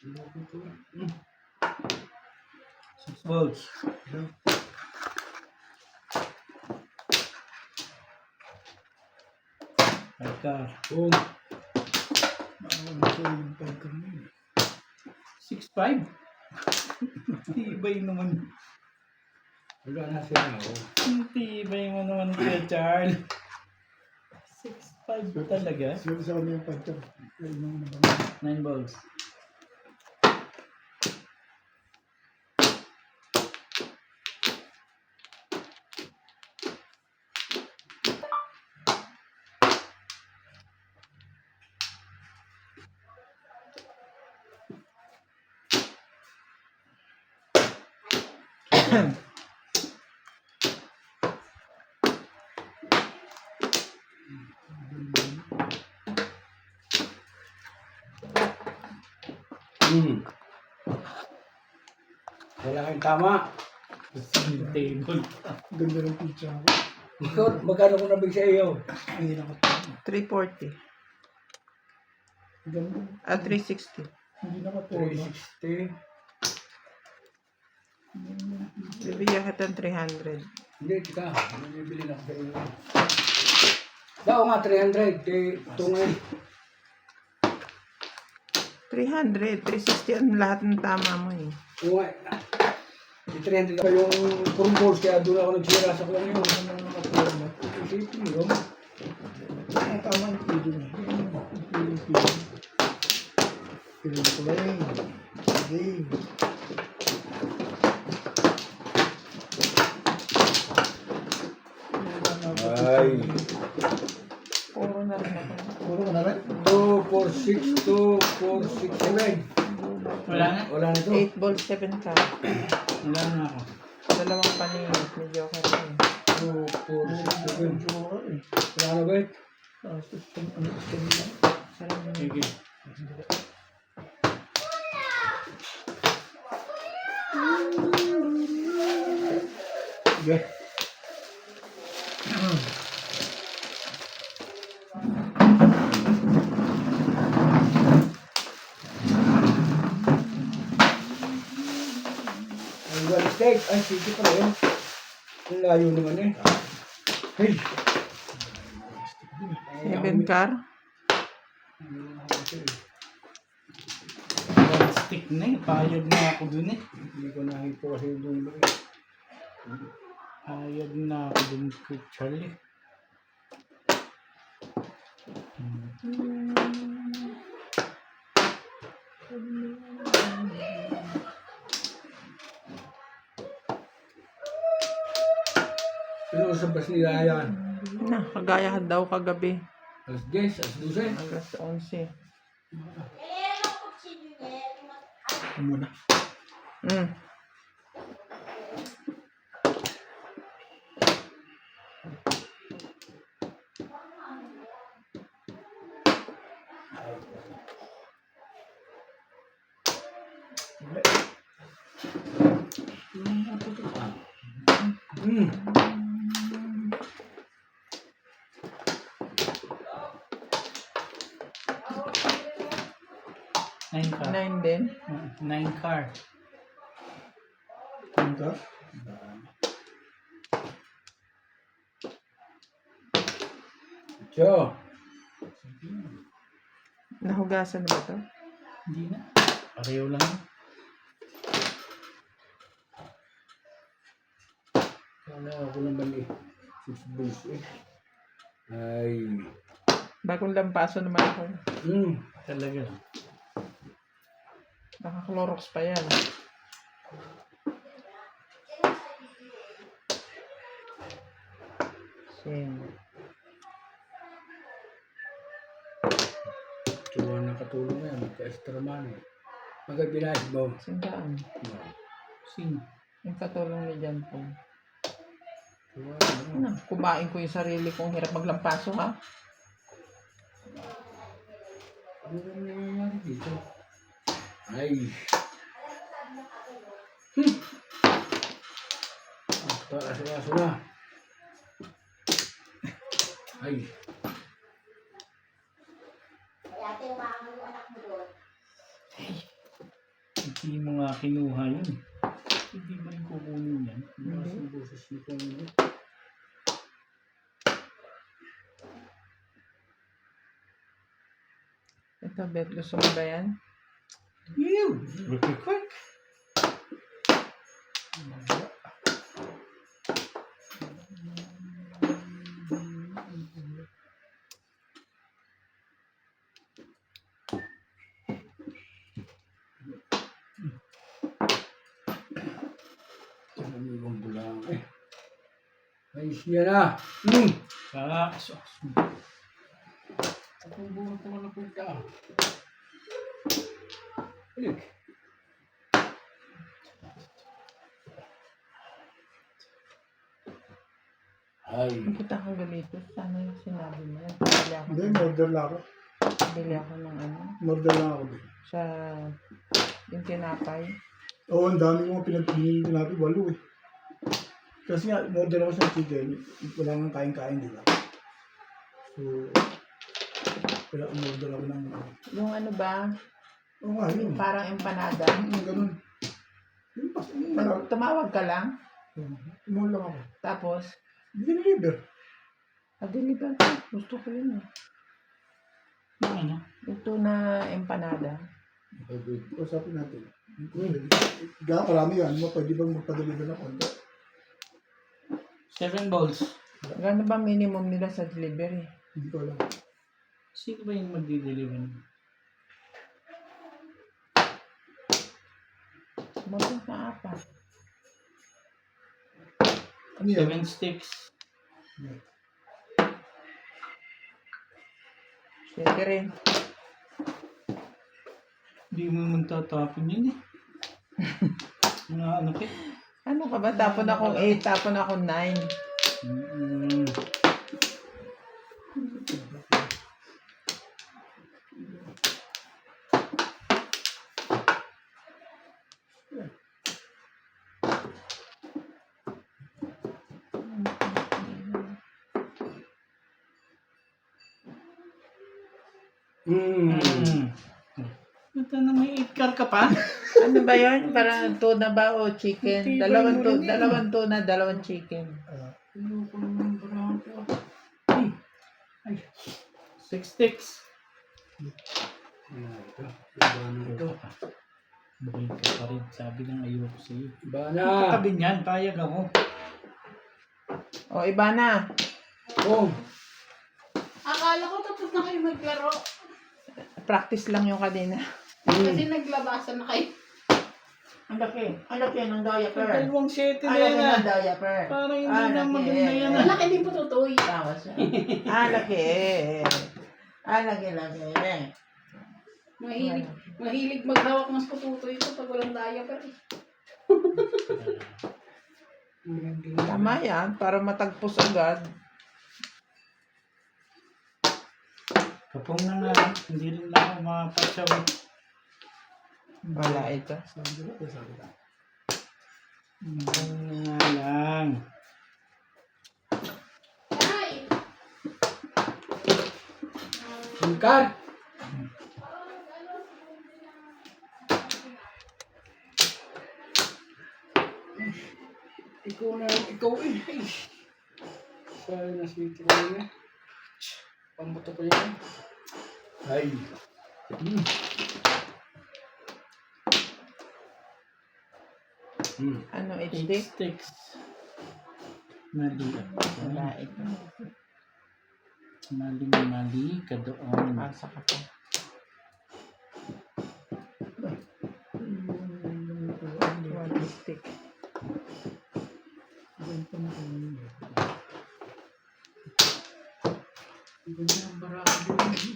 Hmm. 6 volts. Car. Boom. Nakawala siya yung pagkang yun. 6.5. Tibay naman. Wala na siya ako. Tibay mo naman Kuya Charles. 6.5 talaga? Siguro sa kanya yung pagkang. Ay, yung nabang. 9 volts. Wala kang tama. Table. Ganda ng pizza ko. Ikaw, magkano ko nabig sa iyo? Ay, nakatama. 340. Ganda. 360. Hindi nakatama. 360. Bibigyan kita ng 300. Hindi, tika. Bibili na ako sa iyo. Bao nga, 300. Ito ngayon. 300. 360 ang lahat ng tama mo eh. Oo nga. Di 300 pa yung purong balls, kaya doon ako nagsira sa kulang yun. Ano na nakatama. Isipin mo yun. Ay, tama yung pili niya. Pili. Pili ko lang. Pili. Ay. Puro na rin ako. Puro ka na rin. 2, 4, 6, 2, 4, 6, 7. Wala na? Wala na ito. 8 volts, 7 ka. Wala na ako. Dalawang paninit. Medyo okay na eh. 2, 4, 6, 7. Wala na ba? Sarap na. Sige. Sige. Ang well steak. Ay, sige pala yun. Ang layo naman eh. Hey! 7 car. Well stick na eh. Payag na ako dun eh. Hindi ko nakita kasi yung dulo eh. Payag na ako dun kay Charlie. Pero sa bas nila yan. Na, kagaya daw kagabi. Alas 10, alas 12. Alas 11. Ito muna. Mm. Hmm. Nine car. 9 din. 9 car. Punta. Cho. Nahugasan na ba ito? Hindi na. Pareho lang. Kala ako naman eh. 6 bulls eh. Ay. Bagong lampaso naman ako. Talaga. Naka-Clorox pa yan. Sin. Tuwa na katulong na yan. Magka-extra money. Magkabilas mo. Sindaan. Sino? Yung katulong ni John po. Tuwa Ano? na. Kumain ko yung sarili kong hirap maglampaso ha? Ano ba nangyayari dito? Ay. Aso na. Ay. Hindi mo nga kinuha yun. Hindi ba rin kukunin yan? Hindi. Boses nito nila. Ito, Bet, gusto mo ba yan? Ew! Quick! Ang bulang eh. Ayos niya na. Sus. Ako buwan ko na punta. Balik. Ay. Nakita kang ganito. Sana yung sinabi mo. Bili ako, Hindi, order lang ako. bili ako ng ano. Order lang ako din. Sa yung tinapay. Oo, ang dami mga pinagpili natin, 8 eh. Kasi nga, order ako sa chicken, wala nang kain-kain, di ba? So, kaya order ako ng Yung ano ba? oo nga, yun. Parang empanada. Yung ganun. Yung pas, yung parang, Tumawag ka lang. tumulong lang ako. Tapos, Diniliver. deliver ko. Gusto ko yun eh. Ano? Ito na empanada. Usapin natin. Gano'n karami yan, mo pwede bang magpa-deliver na konti? 7 balls. Gano ba minimum nila sa delivery? Hindi ko alam. Sino ba yung magdi-deliver? Mabos na apat. Ano yan? 7 sticks. Sige rin. Hindi mo naman tatapin yun eh. Mga ano kaya? Ano ka ba? Tapon akong 8, tapon akong 9. Ito na may 8 car ka pa? Ano ba yun? Parang tuna ba o chicken? Tibay Dalawang mo rin yun. dalawang tuna, dalawang chicken. Ayoko naman barako. Ay, 6 sticks. Ito. Bukay ka pa rin. Sabi ng ayoko sa'yo. Iba na. Katabi niyan, payag ako. O, iba na. Oh. Akala ko tapos na kayo maglaro. Practice lang yung kanina. Kasi naglabasan na kayo. Ang laki. Ang laki ng diaper. Dalawang sete Ang na laki yan ng ah. diaper. Parang hindi Ah, na laki. maganda yan ah. Malaki din po tutoy. Tama siya. Laki. Laki. Mahilig maghawak ng pututoy ito pag walang diaper. Tama yan. Para matagpos agad. Kapong na nga. Hindi rin na ako mapatsaw. Wala ito. Sabi ko, sabi ko. Kapong na nga lang. Ay! Singkar! Ikaw eh. Sorry na sweet ko yun eh. Pambuto ko yun. Ay. Ano, 8 HD? sticks. Mali. Wala ito. Mali ka doon. Pasa ka pa. One stick.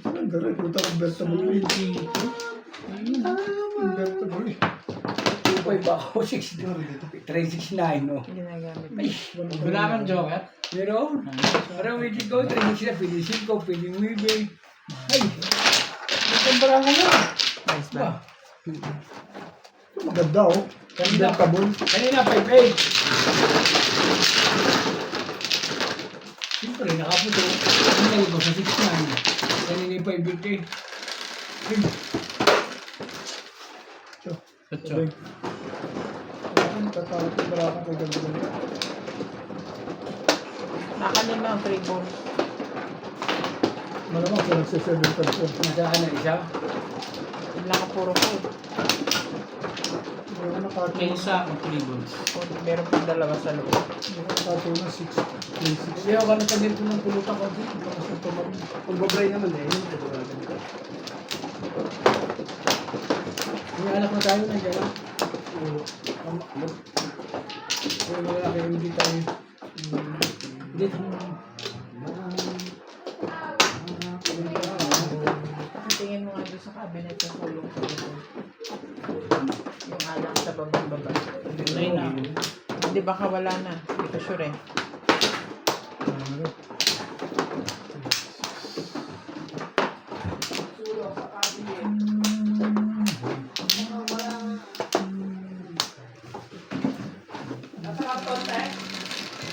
Ang dara, puta kong vertable eh. Ang vertable eh. 2.5 ako, 6 doon. 369 no. Ginagamit. Wala kang joker? Meron. Parang pwede ko, 369, pwede 5, pwede wibi. Ay! Nagkambara ko na. Nice ba? Maganda oh. Kanina, Vertable. kanina 5.8. Siyempre, nakaputo. Kanina iba sa 6.9. Kanina yung 5.8. Sabi, tatawag ko pala akong kagagawa. Nakalima ang 3 balls. Malamang sa nagsiserve yung person. Nasaan na isa? Nakapuro ko. Hindi ako nakatunan. May isa ang 3 balls. Meron pang dalawa sa loob. Hindi ako nakatunan 6. Hindi ako ganun sabihin ko ng pulutan ko. Kung babray naman eh, yun ito ba ganito? May anak na tayo na dyan. Kaya malaki hindi tayo. Hindi tayo. Tingin mo nga doon sa cabinet sa sulong sa likod. Yung alam sa babang-baba. Ay na. Hindi baka wala na. Hindi ko sure eh.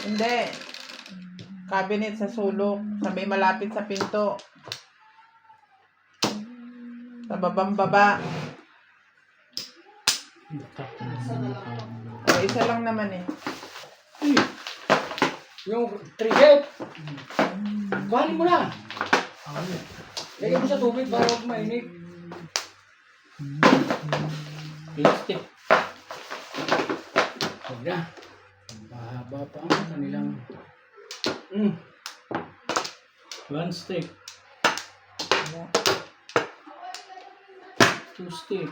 Hindi. Cabinet sa sulok. Sa may malapit sa pinto. Sa babang-baba. O, isa lang naman eh. Yung triget. Bali mo na. Lagyan mo sa tubig para huwag mainit. Plastic. Huwag na. Mahaba pa ang kanilang... Mm. 1 stick. 2 stick.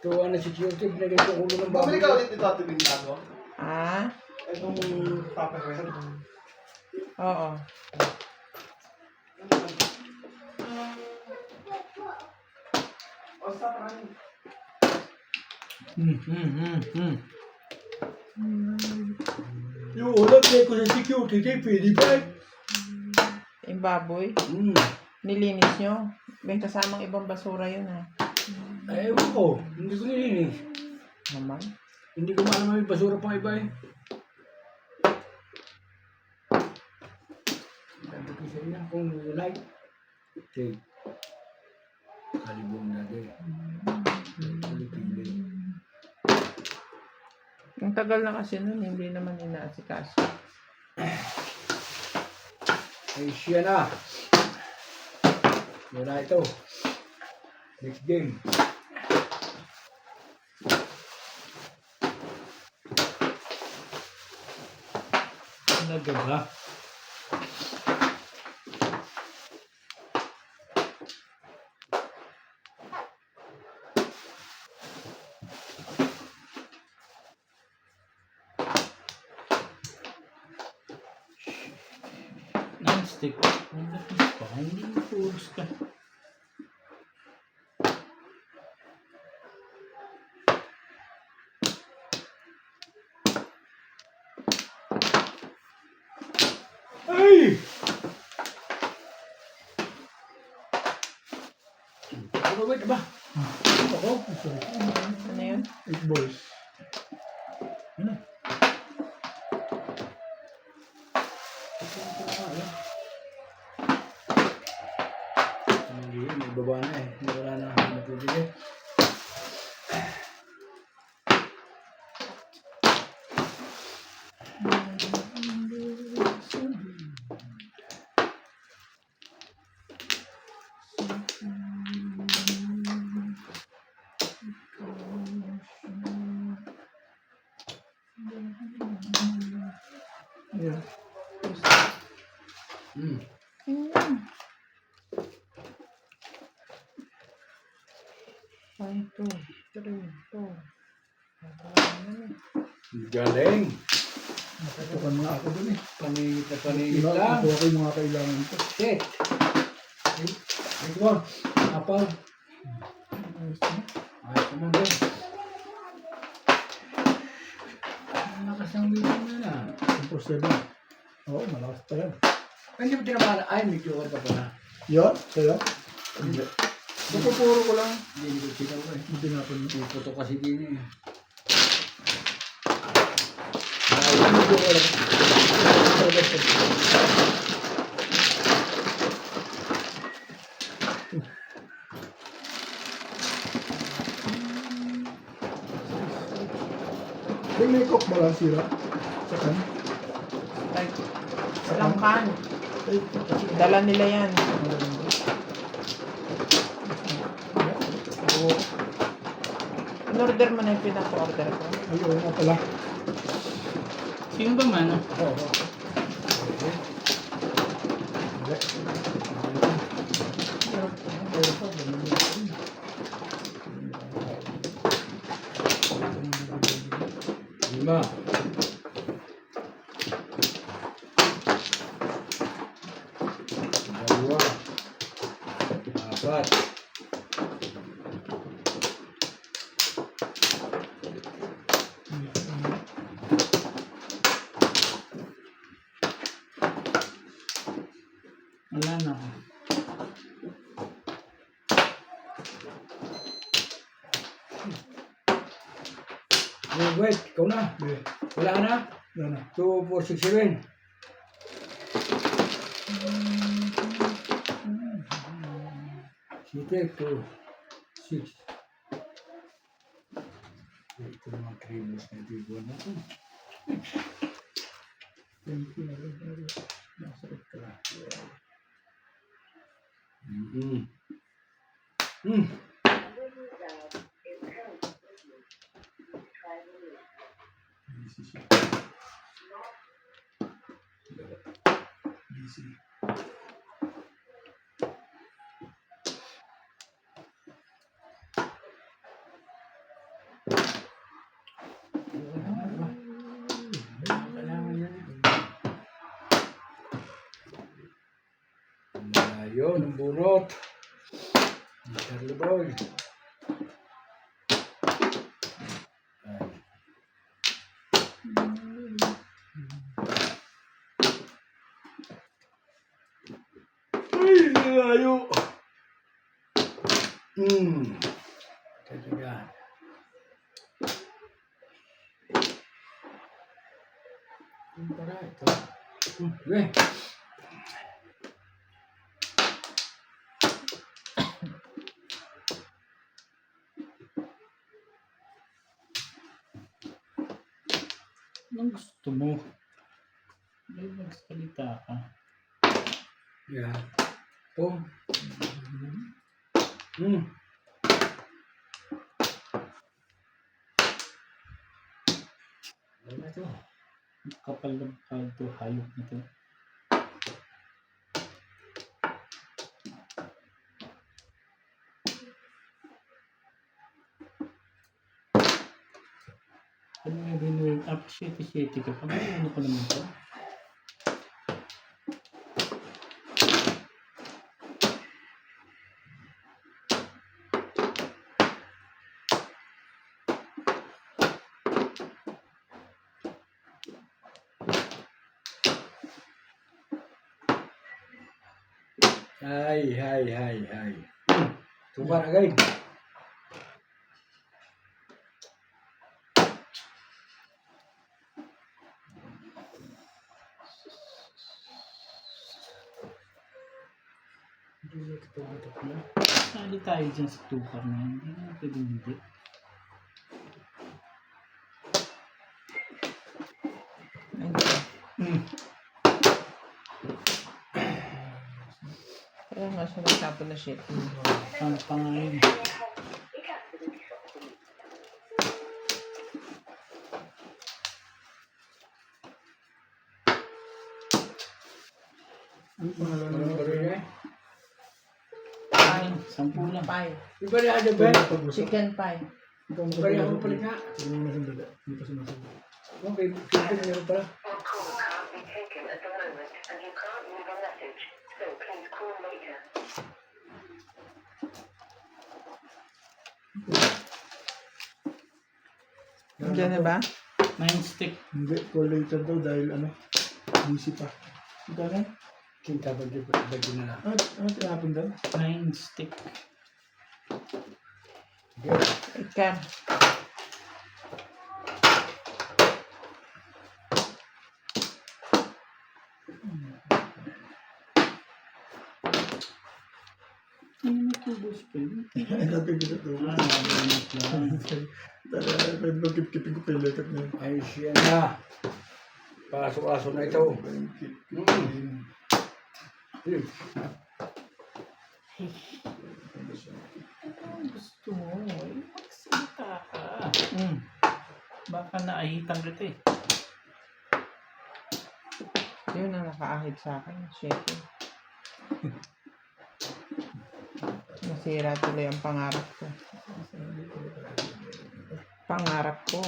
Tuwa na security, binagay ko ulo ng baboy. Bumili ka ulit nito at bintado? Ah? Itong Tupperware. Oo. O, stop running. Yung ulam niya ko sa security, pwede pa eh. Yung baboy. Mm. Nilinis nyo. May kasamang ibang basura yun ha. Ay, ewan ko. Hindi ko nilinis. Naman. Hindi ko maalam may basura pang iba eh. Sabi ko sa inyo, kung like, take. Kalibong na din. Pili-pili. Ang tagal na kasi nun, hindi naman inaasikaso. Ay, siya na. Wala ito. Next game. Talaga ba? Non-stick. Wala pa. Hindi mo puros ka. Ay! Ano ba ito ba? Ako? Sorry. Ano yun? 8 balls. Ano? Hindi, may baba na eh. Wala na natubili. Yeah. Hmm. Ay, 2, 3, 4. Galing. Natutukan nga ako dun eh. Paningit na paningit lang. Nakuha ko yung mga kailangan ko. Set. Ito mo. Apaw. Ayos na. Ay, kumagay. Malakas ang video mo na. 1%. Oo, malakas pa yan. Hindi mo tinamaan. Ay, may QR ka pa na. Yan? Sa'yo? Hindi. Napupuro ko lang. Hindi ko sinaw ko eh. Hindi natin yung Puto kasi din eh. Hindi ko alam. Yung may coke ba lang sira? Sa kan? Like, walang kan. Ay, Dala nila yan. oo. In-order mo na yung pinaka-order ko. Ay, oo nga pala. Sino ba man? Oo. Lima. Dalawa. Apat. Wala na ako. Wait, ikaw na. Okay. Wala ka na? Yan na. 2, 4, 6, 7. Siyete, 2, 6. Ito mga kribos na biguan na ito. Thank you. Masarap ka. Busy siya. Busy. Malayo ng burot. Charlie Boy. Ay. Ay, layo. Talaga. Para ito. Okay. Anong gusto mo? May magsalita ka. Yeah. Ito. Wala to. Kapal ng kalto, hayop na to. Ano nga binuhin? Appreciate ka. Pag ano ko naman to? Hay. Tukar agad. Hindi na ito tumatak na. Sali tayo dyan sa tukar na yun. Hindi na pwede hindi. Kaya nga siya nagtapon na shit. Ano pa nga yun? Ano pangalan Ano ba rin eh? Pie. 10 lang. Pie. Iba rin ada Ben. Chicken pie. Iba rin ako palit nga. Hindi mo nasandali. Hindi pa sumasagot. Okay, sige meron pala. Your call can't be taken at the moment, and you can't leave a message, so please call later. Nandiyan na ba? 9 stick. Hindi, call later daw dahil ano, busy pa. Gano'n? Kinta ba di na lang. Ano tinapon daw? 9 stick. Ika. Ano Ubus pa yun. Nagkakagilot ko. Nagagamit lang. Talaga, pwede ba kip-kipin ko pa yung lekat na yun? Ay, siya na. Paso-aso na ito. Eh, Ang gusto mo, eh, magsalita ka. Baka naahitan kita eh. Yun ang nakaahit sa akin. Shaking. Nasira tuloy ang pangarap ko. Pangarap ko.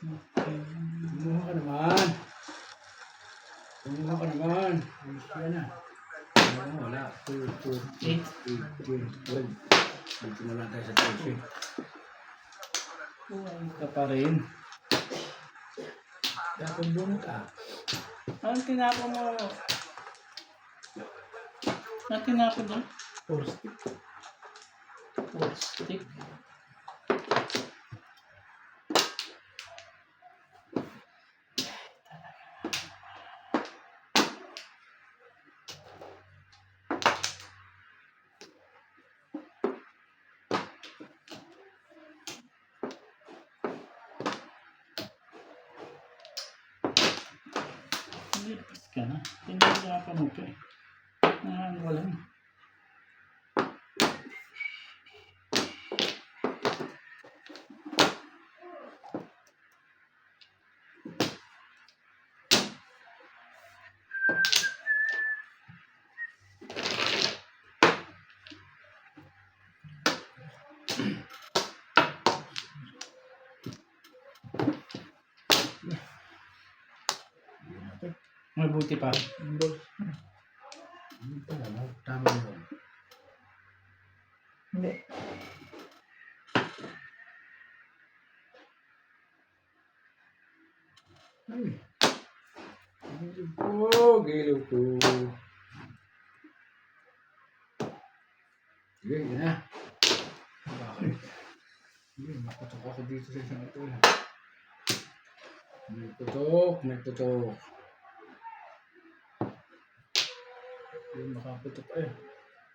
kumuha ka naman. Kumuha ka naman. Ay, siya na. Wala. 2, 4, 8, 10, 12. Dito na lang tayo sa 13. Kuhain ka pa rin. Dapat bunot ah. Anong tinapon mo? Anong tinapon doon? Force. Wood stick. Nilipas ka na. Hindi ka pa mo pa eh. Wala na. Mabuti pa. Tama yun. Hindi. Ay. Giliw ko. Sige, yun na. Bakit? Sige, maputok ako dito sa isang ito. May putok. Hindi makaputok eh.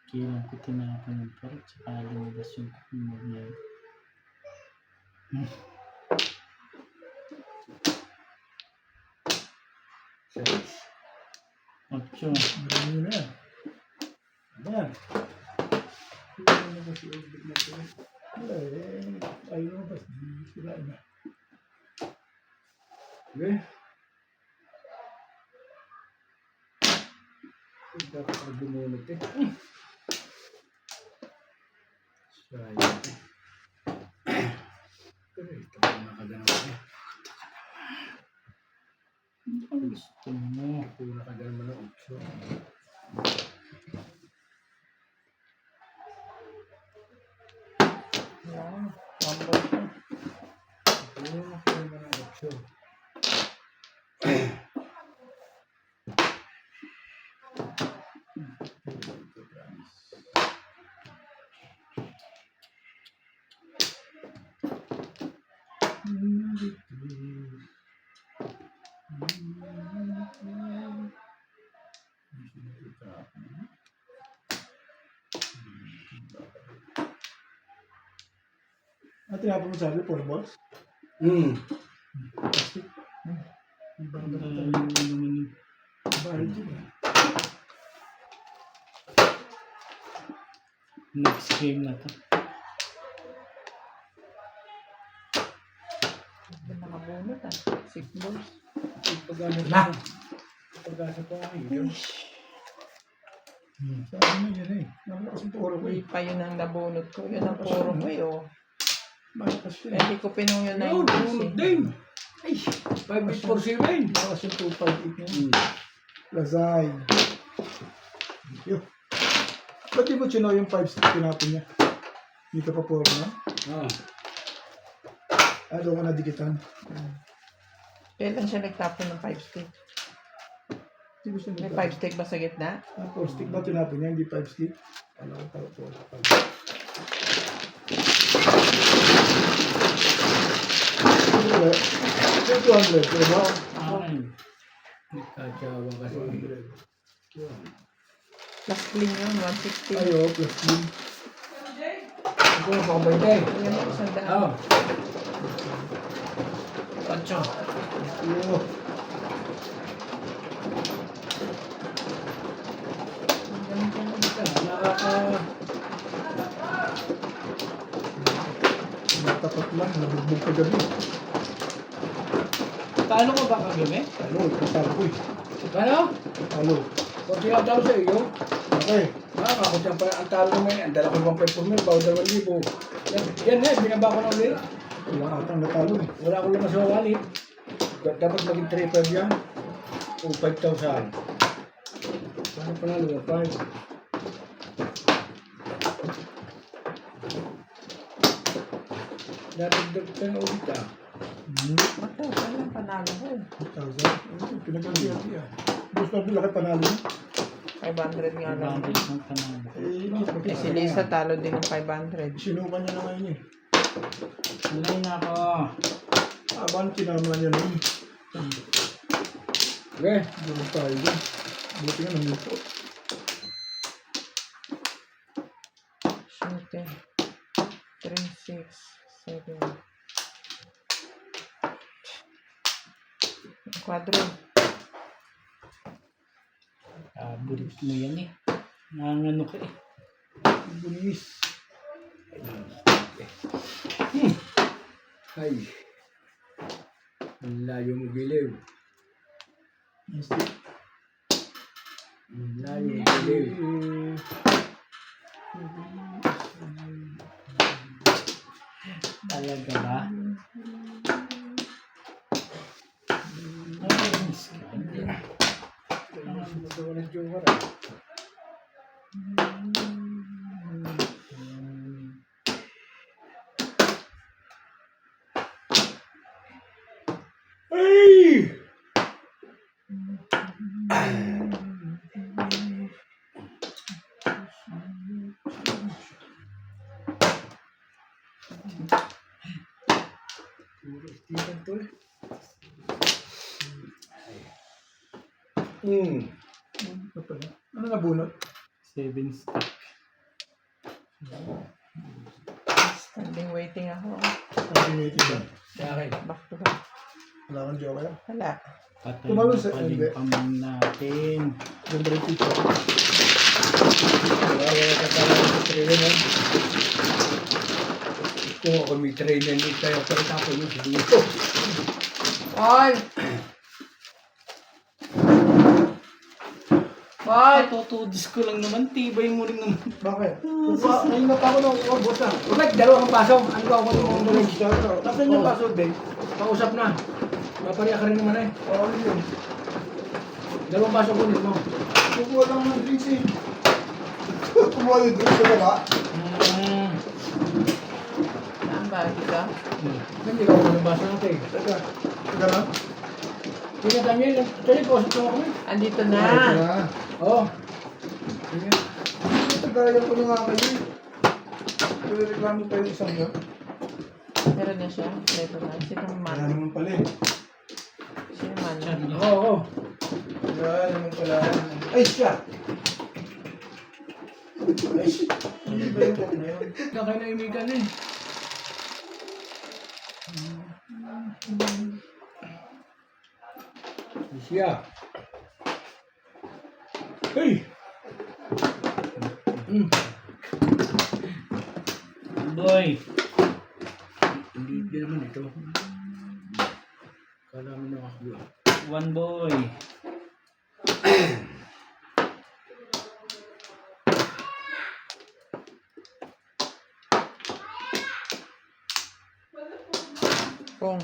Kailan ko tinapon yung parot saka lumabas yung kumog niya. Ocho. Marami na yan. Ayan. Ano ba si Obit na ito? Wala eh. Ayaw mo ba? Sira na. Sige. Dapat ako bumunot eh. Sayang eh. Pero ito pa nakaganaw eh. Ang gusto mo. Kung nakaganaw na 8. Yan. Humble ko. Kung nakaganaw na 8. At tinapon mo sabi, 4 balls? Plastic? Ibang Naman yung bahal dyan eh. next game na to. Hindi nakabunot ah. 6 balls. Pag-asa Na! Pag-asa pa ako yun. Sabi mo yun eh. Malakas yung puro ko Hindi eh. pa yun ang nabunot ko. Yun ang puro ko eh oh. Malakas yun eh. Hindi ko pinong yun na Yun, yung bunot din. Ay, 5-8-4-7. Malakas yung 2-5-8 yun. Lazay. Thank you. Ba't di mo chino yung 5-stick tinapon niya? Hindi ka pa puro na? Doon ka nadikitan. Kailan siya nagtapon ng 5 stick? Hindi mo siya May nagtapon. 5 stick ba sa gitna? 4 stick ba tinapon niya? Hindi 5 stick? Alam ko pala po. Wala. Yung 200, diba? Akin. Nagkatsawa kasi. Plus clean yun, 160. Ayo, plus din. Ito na pakabaytay. Ayan mo, isang daan. Ah, Pancho. iyo. Natapat lang, nabugbog ka gabi. Paano ko ba kagabi? Ano, italo ko eh. Ano? Ano? Kung tinatalo sa iyo, Okay. ako dyan pa ang talo naman. Ang dala ko bang 5 mil, bago 2,000. Yan eh, binaba ko na ulit. Wala atang natalo eh. Wala akong lamas sa wallet. Dapat maging 3,500 yan. O 5,000. Paano pa na, 5? Dadagdag ka na ulit ah. Ito, walang panalo ko. 1,000. Pinag-aliyat yan. Gusto na laki panalo niya. 500 nga lang. 100 ng panalo. Eh, si Lisa talo din ng 500. Sinukan niya na ngayon eh. Wala na ako. Abang sinama niya nun. Okay. Doon tayo dun. Buti nga namuto. Shooting. 3, 6, 7. Quadro. Bulis mo yan eh. Nangano ka eh. Bulis. Ay. Ang layo mo giliw. Ang layo mo giliw. Talaga ba? Wala joker ah. Ay! Istikan to eh. Ano pala? Ano nabunot? 7 stack. Standing waiting ako. Continuity ba? Sa akin. Back to back. Wala kang joker? Wala. Patay Tumalo na sa- paling hindi. pamang natin. Ganda rin pizza. Wala ka talaga sa trainer. Kung ako may trainer ni tayo, pero tapos yung siguro. Paul! Paul! Tutudis ko lang naman. Tibay mo rin naman. Bakit? Ngayon na pa ako na boss na. Bakit? Dalawa kang pasok. Ano ba ako ng mga galing? Nasaan yung password din? Pausap na. Papariya ka rin naman eh. Oo, yun. Dalawang pasok ulit mo. Kukuha lang ng drinks eh. Kumuha yung drinks sa baba. Saan ba? Dito? Hindi ka ako ng baso natin. Teka. Teka na. Hindi ka dami yun. Actually, pausap na ako eh. Andito Teka na. na. Oo. Sige. Tagayan ko na nga kayo eh. Pero reklamo pa yung isang yun. Meron na siya. Ito na. Sino Wala man? naman pala eh. Sino man? Oo, oo. Wala naman pala. Ay, siya! Ay, hindi ba yung book na yun? Kakay na imikan eh. Siya. Hey! Boy. Hindi din naman ito. Kala mo nakakagawa. 1 boy. Kung.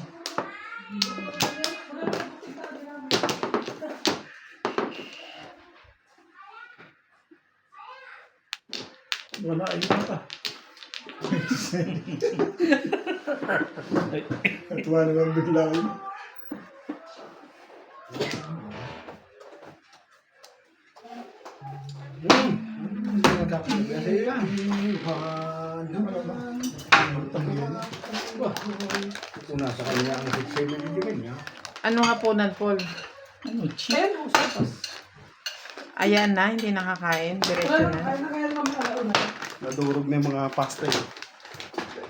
Wala, ayun ka. Natuwa naman bigla yun. Hindi na tapos. Kasi yan. Ano naman? Kung nasa kanya ang 6-7 hindi kanya. Anong hapunan, Paul? Ano, cheap? Ayun, usapas. Ayan na, hindi nakakain. Diretso Kaya na. na kaya naman malaro na. Nadurog na yung mga pasta eh.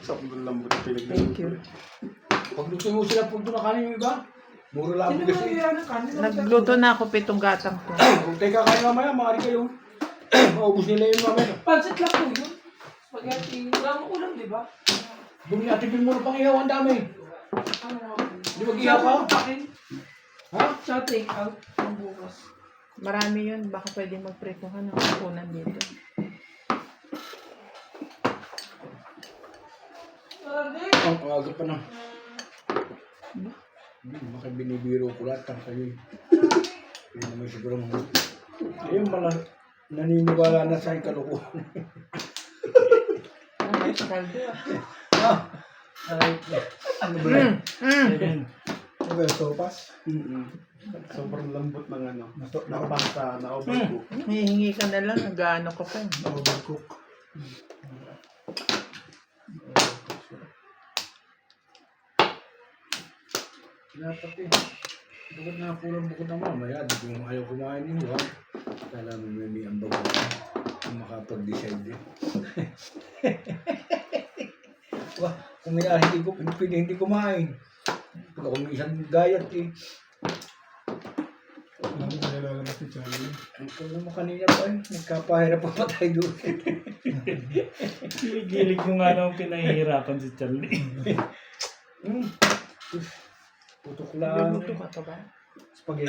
Sobrang lambot na pinagdala. Thank you. Pagluto mo sila pagdo na kanin yung iba. Mura lang Sino ang ba kasi. yung ng kanin? Nagluto na ako 7 gatang ko. Kung teka kayo mamaya, maaari kayo. Maubos nila yung mamaya. Pansit lang po yun. Spaghetti. Wala mo ulam, di ba? Bumili natin yung mura pang ihaw, ang dami. Ano nga po? Di ba ihaw ka? Pakin. Ha? Tsaka take out. Ang bukas. Marami yun. Baka pwede magprekuhan ng hapunan dito. Sabi. Ang aga pa na. Hindi, baka binibiro ko lahat ang sa'yo. Hindi naman siguro mga... Ayun pala, naniniwala na sa kalukuhan. Ay, kaldo. Ano ba yan? Ano ba yung sopas? Sobrang lambot ng ano. Nato, Ng pasta na overcook. Hihingi ka na lang. Nag-ano ka pa. overcook. Dapat eh. Bukod na kulang bukod na mamaya. Di ko ayaw kumain ninyo ha. Kala mo may ambag ko. Kung makapag-decide eh. Wah, kung may hindi kumain. Pag ako may isang gayat eh. Alam mo, nalala na si Charlie. Ang kulang mo kanina pa eh. Nagkapahirap pa patay doon. Gilig mo nga naman pinahihirapan si Charlie. Putok lang. Luluto ka pa ba? Spaghetti.